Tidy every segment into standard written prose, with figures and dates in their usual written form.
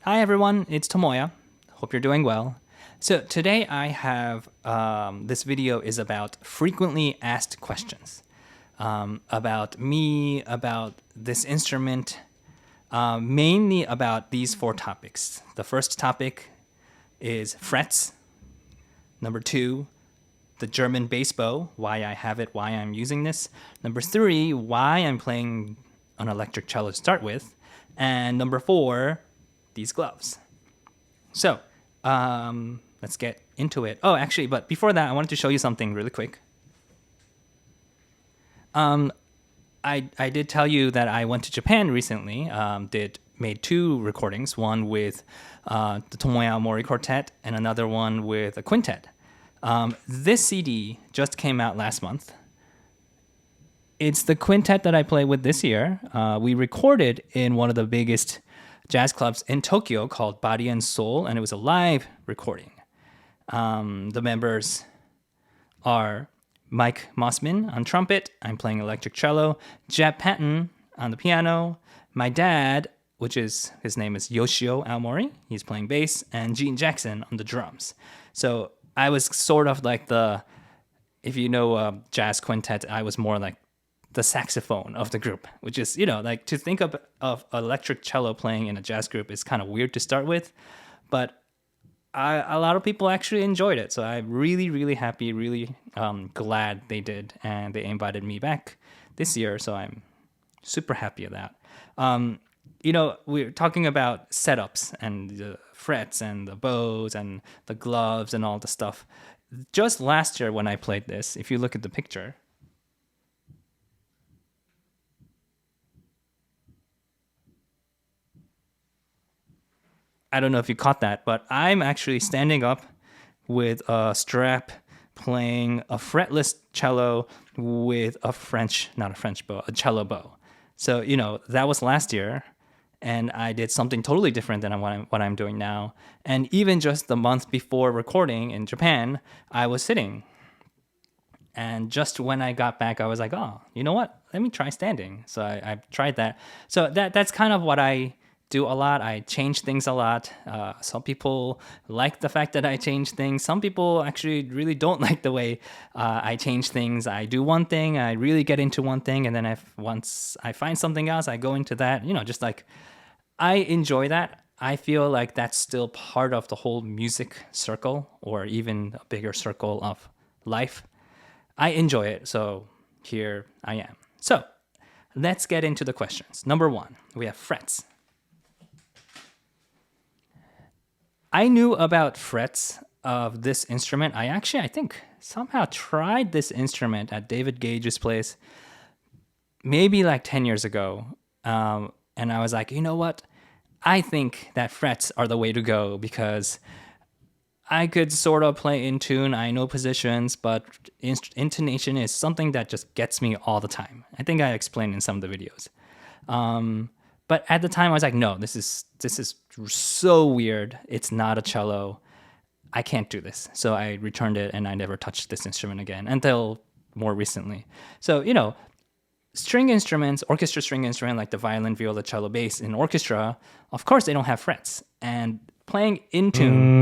Hi everyone, it's Tomoya. Hope you're doing well. So today I have this video is about frequently asked questions about me, about this instrument, mainly about these four topics. The first topic is frets. Number two, the German bass bow, why I have it, why I'm using this. Number three, why I'm playing an electric cello to start with. And number four, these gloves. So let's get into it. Oh, actually, but before that, I wanted to show you something really quick. I did tell you that I went to Japan recently. Made two recordings, one with the Tomoya Aomori quartet and another one with a quintet. This CD just came out last month. It's the quintet that I play with this year. We recorded in one of the biggest jazz clubs in Tokyo called Body and Soul, and it was a live recording. The members are Mike Mossman on trumpet. I'm playing electric cello. Jeb Patton on the piano. My dad, his name is Yoshio Aomori. He's playing bass, and Gene Jackson on the drums. So I was sort of like if you know jazz quintet, I was more like the saxophone of the group, which is, like to think of electric cello playing in a jazz group is kind of weird to start with, but a lot of people actually enjoyed it. So I'm really, really happy, really glad they did, and they invited me back this year. So I'm super happy of that. We're talking about setups and the frets and the bows and the gloves and all the stuff. Just last year when I played this, if you look at the picture, I don't know if you caught that, but I'm actually standing up with a strap playing a fretless cello with a cello bow. So, that was last year, and I did something totally different than what I'm doing now. And even just the month before recording in Japan, I was sitting. And just when I got back, I was like, oh, you know what? Let me try standing. So I tried that. So that's kind of what I do a lot. I change things a lot. Some people like the fact that I change things. Some people actually really don't like the way I change things. I do one thing, I really get into one thing, and then once I find something else, I go into that. Just like I enjoy that. I feel like that's still part of the whole music circle, or even a bigger circle of life. I enjoy it, so here I am. So let's get into the questions. Number one, we have frets. I knew about frets of this instrument. I think, somehow tried this instrument at David Gage's place maybe like 10 years ago. And I was like, you know what? I think that frets are the way to go because I could sort of play in tune. I know positions, but intonation is something that just gets me all the time. I think I explained in some of the videos. But at the time, I was like, no, this is so weird. It's not a cello. I can't do this. So I returned it, and I never touched this instrument again until more recently. So, string instruments, orchestra string instrument like the violin, viola, cello, bass in orchestra, of course, they don't have frets. And playing in tune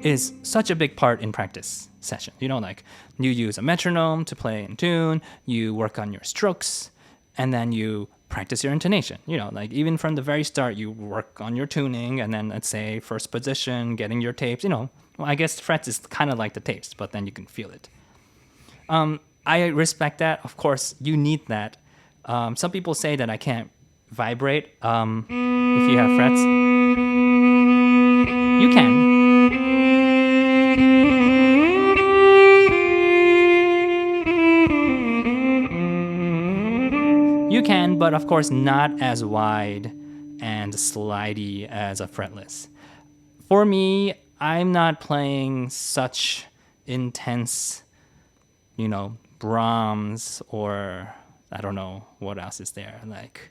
is such a big part in practice session. Like you use a metronome to play in tune, you work on your strokes, and then you practice your intonation. Like even from the very start, you work on your tuning, and then let's say first position, getting your tapes. Well, I guess frets is kind of like the tapes, but then you can feel it. I respect that. Of course, you need that. Some people say that I can't vibrate if you have frets. You can. You can, but of course not as wide and slidey as a fretless. For me, I'm not playing such intense, Brahms, or I don't know what else is there, like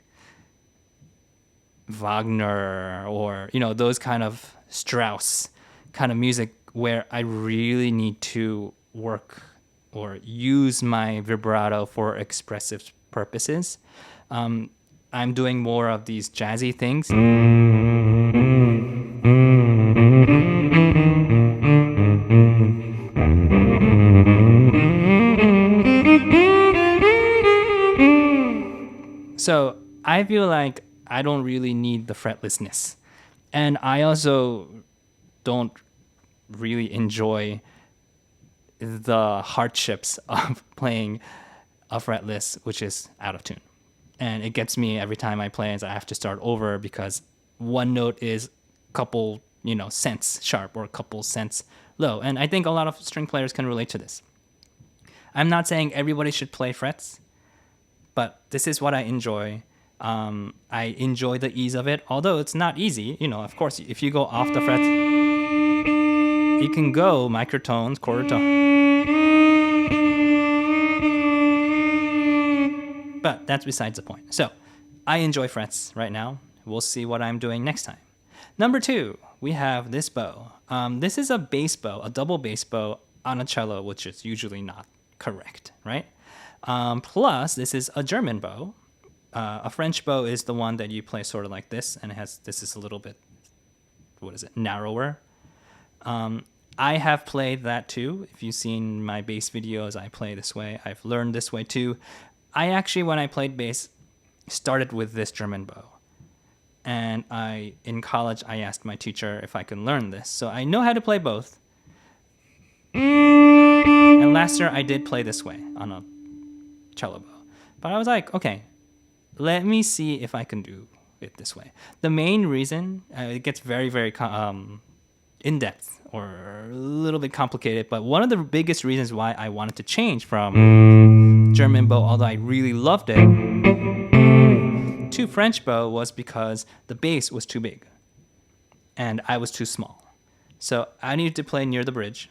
Wagner, or, those kind of Strauss kind of music where I really need to work or use my vibrato for expressive purposes. I'm doing more of these jazzy things. So I feel like I don't really need the fretlessness. And I also don't really enjoy the hardships of playing a fretless, which is out of tune. And it gets me every time I play, as I have to start over because one note is a couple, cents sharp or a couple cents low. And I think a lot of string players can relate to this. I'm not saying everybody should play frets, but this is what I enjoy. I enjoy the ease of it, although it's not easy. Of course, if you go off the frets, you can go microtones, quarter tone. But that's besides the point. So I enjoy frets right now. We'll see what I'm doing next time. Number 2, we have this bow. This is a bass bow, a double bass bow on a cello, which is usually not correct, right? Plus, this is a German bow. A French bow is the one that you play sort of like this, and this is a little bit, narrower. I have played that too. If you've seen my bass videos, I play this way. I've learned this way too. I actually, when I played bass, started with this German bow. And in college, I asked my teacher if I could learn this. So I know how to play both. And last year, I did play this way on a cello bow. But I was like, okay, let me see if I can do it this way. The main reason, it gets very, very in-depth or a little bit complicated, but one of the biggest reasons why I wanted to change from German bow, although I really loved it, to French bow was because the bass was too big and I was too small. So I needed to play near the bridge,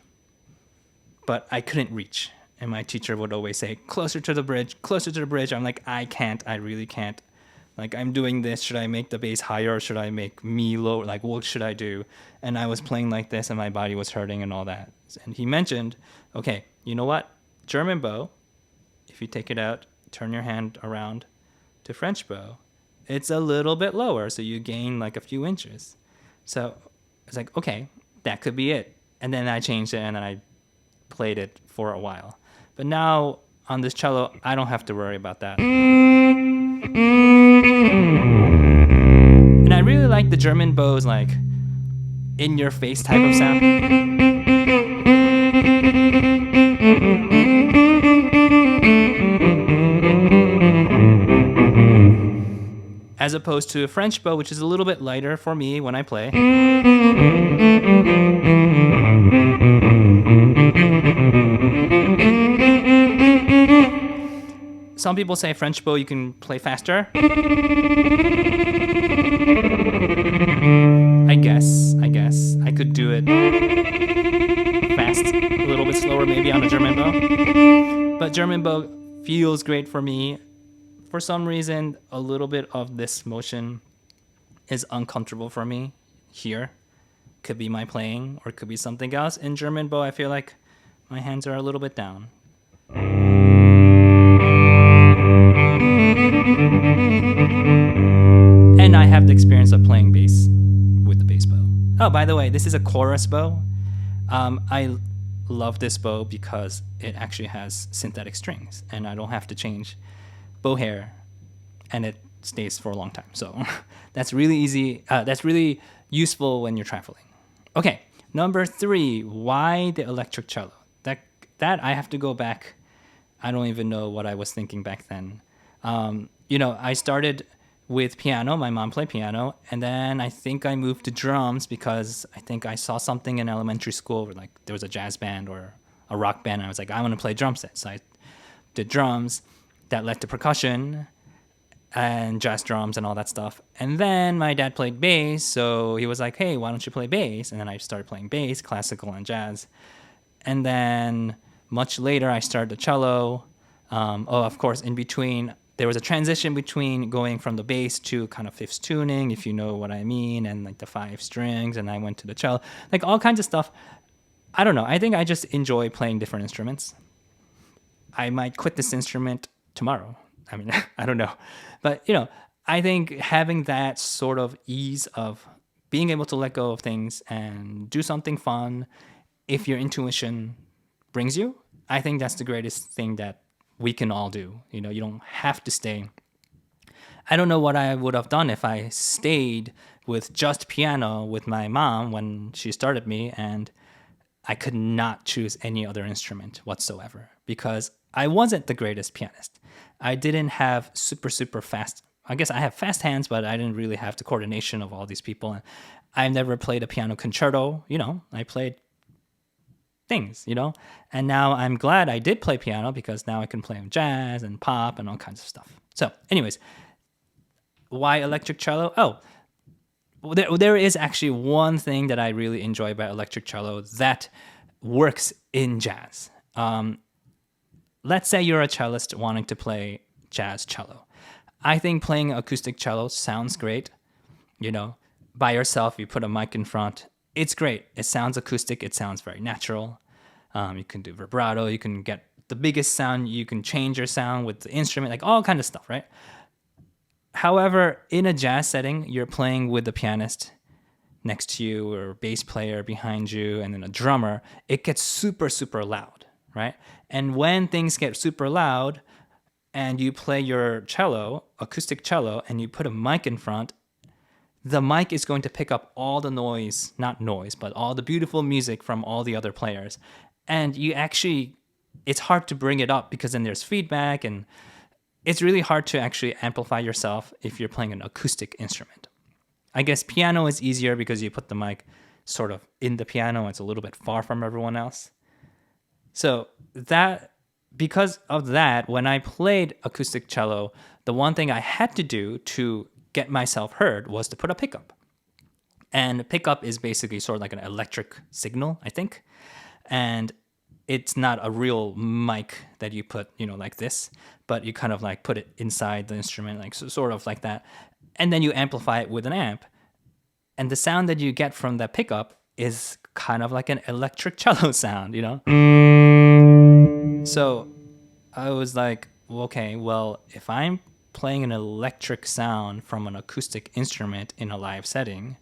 but I couldn't reach. And my teacher would always say, closer to the bridge, closer to the bridge. I'm like, I can't, I really can't. Like, I'm doing this. Should I make the bass higher or should I make me lower? Like, what should I do? And I was playing like this and my body was hurting and all that. And he mentioned, okay, you know what? German bow, if you take it out, turn your hand around to French bow, it's a little bit lower. So you gain like a few inches. So I was like, okay, that could be it. And then I changed it and then I played it for a while. But now on this cello, I don't have to worry about that. And I really like the German bow's like in your face type of sound. As opposed to a French bow, which is a little bit lighter for me when I play. Some people say French bow you can play faster. I guess. I could do it fast, a little bit slower maybe on a German bow. But German bow feels great for me. For some reason, a little bit of this motion is uncomfortable for me here. Could be my playing or could be something else. In German bow, I feel like my hands are a little bit down. And I have the experience of playing bass with the bass bow. Oh, by the way, this is a chorus bow. I love this bow because it actually has synthetic strings and I don't have to change bow hair and it stays for a long time. So that's really easy. That's really useful when you're traveling. Okay, number 3, why the electric cello? That I have to go back. I don't even know what I was thinking back then. I started with piano. My mom played piano. And then I think I moved to drums because I think I saw something in elementary school where like there was a jazz band or a rock band. And I was like, I want to play drum set. So I did drums. That led to percussion and jazz drums and all that stuff. And then my dad played bass. So he was like, hey, why don't you play bass? And then I started playing bass, classical and jazz. And then much later, I started the cello. Of course, in between, there was a transition between going from the bass to kind of fifth tuning, if you know what I mean, and like the 5 strings, and I went to the cello, like all kinds of stuff. I don't know. I think I just enjoy playing different instruments. I might quit this instrument tomorrow. I mean, I don't know. But, I think having that sort of ease of being able to let go of things and do something fun if your intuition brings you, I think that's the greatest thing that we can all do. You don't have to stay. I don't know what I would have done if I stayed with just piano with my mom when she started me and I could not choose any other instrument whatsoever because I wasn't the greatest pianist. I didn't have super, super fast. I guess I have fast hands, but I didn't really have the coordination of all these people. And I never played a piano concerto. I played things. And now I'm glad I did play piano because now I can play jazz and pop and all kinds of stuff. So, anyways, why electric cello? Oh, there is actually one thing that I really enjoy about electric cello that works in jazz. Let's say you're a cellist wanting to play jazz cello. I think playing acoustic cello sounds great. By yourself, you put a mic in front. It's great. It sounds acoustic. It sounds very natural. You can do vibrato. You can get the biggest sound. You can change your sound with the instrument, like all kind of stuff, right? However, in a jazz setting, you're playing with the pianist next to you or a bass player behind you and then a drummer. It gets super, super loud, right? And when things get super loud and you play your cello, acoustic cello, and you put a mic in front, the mic is going to pick up all the noise, not noise, but all the beautiful music from all the other players. And it's hard to bring it up because then there's feedback and it's really hard to actually amplify yourself if you're playing an acoustic instrument. I guess piano is easier because you put the mic sort of in the piano. It's a little bit far from everyone else. So because of that, when I played acoustic cello, the one thing I had to do to get myself heard was to put a pickup. And pickup is basically sort of like an electric signal, I think. And it's not a real mic that you put, like this, but you kind of like put it inside the instrument, like sort of like that. And then you amplify it with an amp. And the sound that you get from that pickup is kind of like an electric cello sound, So I was like, okay, well, if I'm playing an electric sound from an acoustic instrument in a live setting,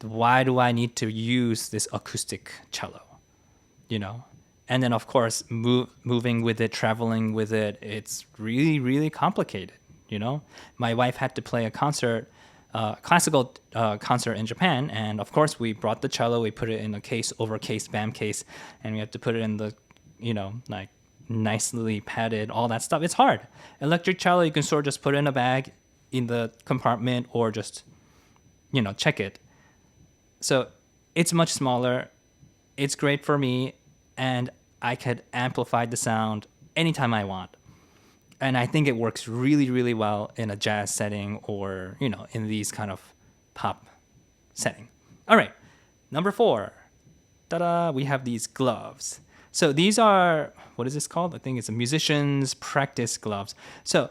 why do I need to use this acoustic cello? And then, of course, moving with it, traveling with it, it's really, really complicated, My wife had to play a classical concert in Japan, and of course, we brought the cello, we put it in a case, BAM case, and we had to put it in the, like nicely padded, all that stuff. It's hard. Electric cello, you can sort of just put it in a bag in the compartment or just, check it. So it's much smaller. It's great for me. And I could amplify the sound anytime I want. And I think it works really, really well in a jazz setting or, in these kind of pop setting. All right, number 4. Ta-da, we have these gloves. So these are, what is this called? I think it's a musician's practice gloves. So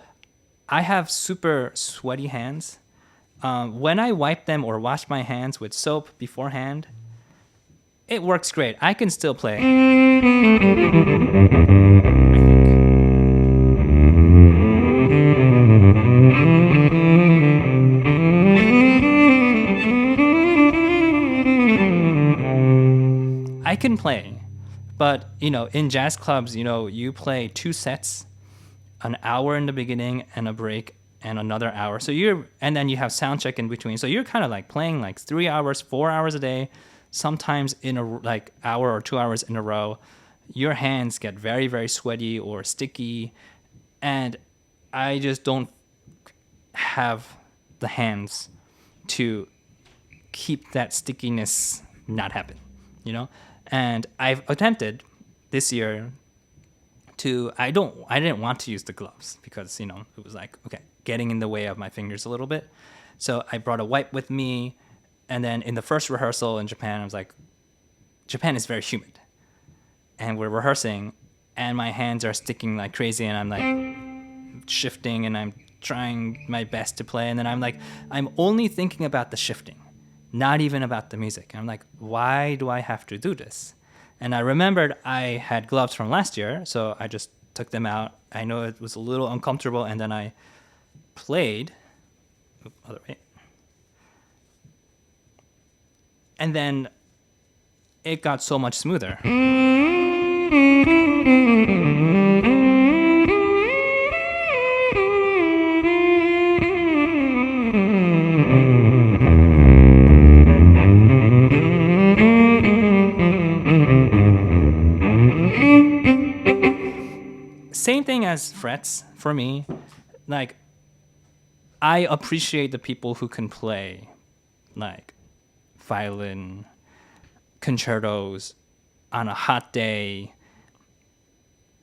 I have super sweaty hands. When I wipe them or wash my hands with soap beforehand, it works great. I can still play. I can play, but in jazz clubs, you play 2 sets, an hour in the beginning and a break and another hour. And then you have sound check in between. So you're kind of like playing like 3 hours, 4 hours a day. Sometimes in a hour or 2 hours in a row, your hands get very, very sweaty or sticky. And I just don't have the hands to keep that stickiness not happen, And I've attempted this year I didn't want to use the gloves because, it was like, okay, getting in the way of my fingers a little bit. So I brought a wipe with me. And then in the first rehearsal in Japan, I was like, Japan is very humid. And we're rehearsing, and my hands are sticking like crazy, and I'm like shifting, and I'm trying my best to play. And then I'm only thinking about the shifting, not even about the music. And I'm like, why do I have to do this? And I remembered I had gloves from last year, so I just took them out. I know it was a little uncomfortable, and then I played other way. And then it got so much smoother. Same thing as frets for me. Like, I appreciate the people who can play like violin concertos on a hot day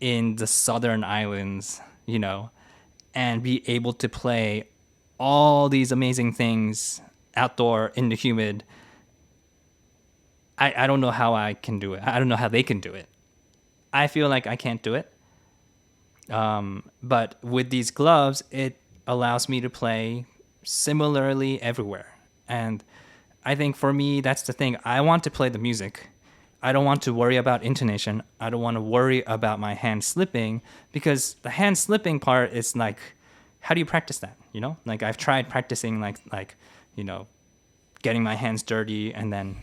in the southern islands, you know, and be able to play all these amazing things outdoor in the humid. I don't know how I can do it. I don't know how they can do it. I feel like I can't do it. But with these gloves, it allows me to play similarly everywhere. And I think for me, that's the thing. I want to play the music. I don't want to worry about intonation. I don't want to worry about my hand slipping, because the hand slipping part is like, how do you practice that? You know, like I've tried practicing like, you know, getting my hands dirty and then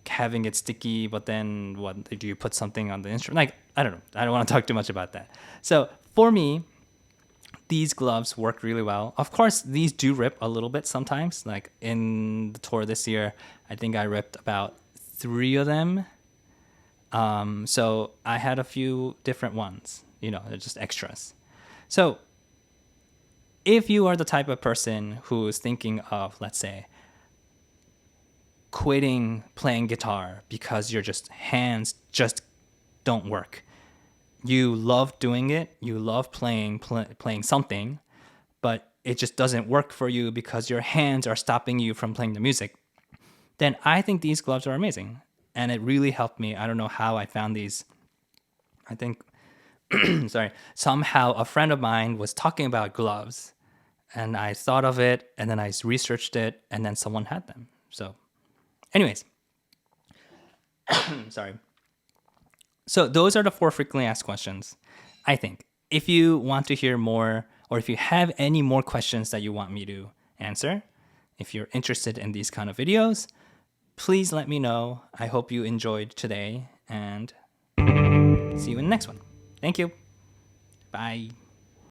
having it sticky, but then what do you put something on the instrument? Like, I don't know. I don't want to talk too much about that. So for me, these gloves work really well. Of course, these do rip a little bit sometimes. Like in the tour this year, I think I ripped about 3 of them. So I had a few different ones, you know, they're just extras. So if you are the type of person who is thinking of, let's say, quitting playing guitar because your hands just don't work. You love doing it. You love playing something, but it just doesn't work for you because your hands are stopping you from playing the music. Then I think these gloves are amazing, and it really helped me. I don't know how I found these. I think, sorry, somehow a friend of mine was talking about gloves, and I thought of it, and then I researched it, and then someone had them. So anyways, sorry. So those are the 4 frequently asked questions. I think if you want to hear more, or if you have any more questions that you want me to answer, if you're interested in these kind of videos, please let me know. I hope you enjoyed today, and see you in the next one. Thank you. Bye.